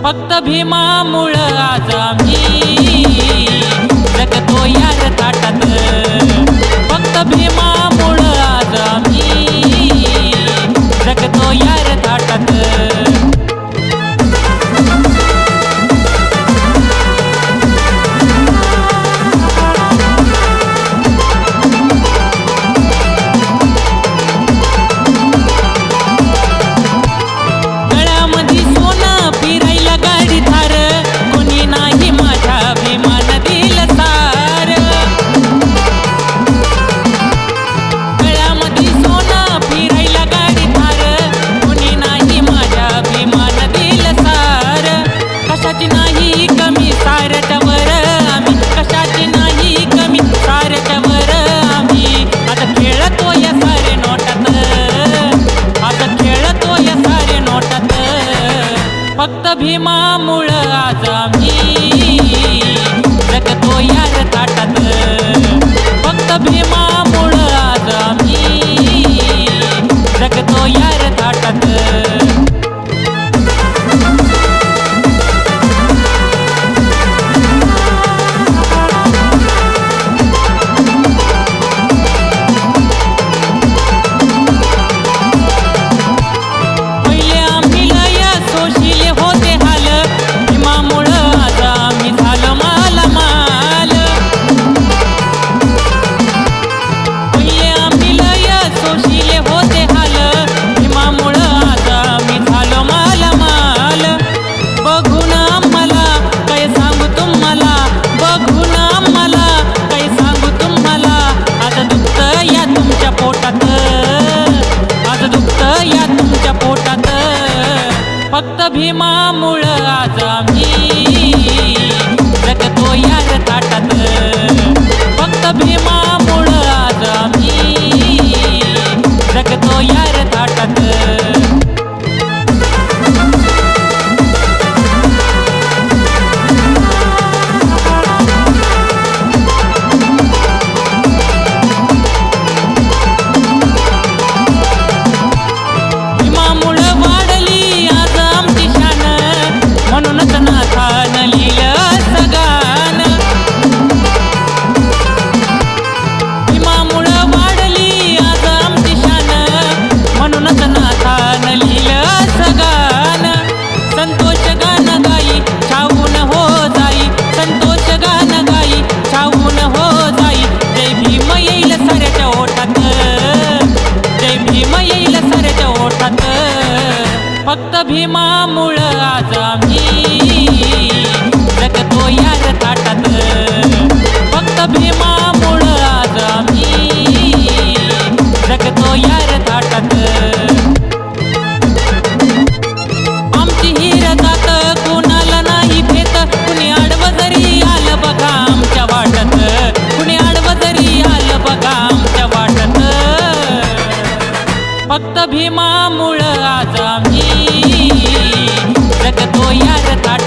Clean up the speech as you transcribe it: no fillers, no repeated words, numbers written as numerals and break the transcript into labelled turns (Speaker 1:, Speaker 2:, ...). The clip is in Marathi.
Speaker 1: फक्त भीमामुळं आज आम्ही जगतो यार थाटात। फक्त भीमामुळं आज आम्ही जगतो यार थाटात। फक्त भीमामुळं आज आम्ही जगतो यार थाटात। फक्त भीमामुळं आज आम्ही जगतो यार थाटात। फक्त भीमामुळं आज आम्ही जगतो यार थाटात। फक्त भीमामुळं आज आम्ही जगतो यार थाटात। फक्त भीमामुळं आज आम्ही जगतो यार थाटात। फक्त भीमामुळं आज आम्ही जगतो यार थाटात। आमची हीर जात कुणाला नाही भेट, कुणी आडवं जरी आलं बघा आमच्या वाटत। कुणी आडवं जरी आलं बघा आमच्या वाटत। फक्त भीमामुळं आज आम्ही जगतो यार थाटात।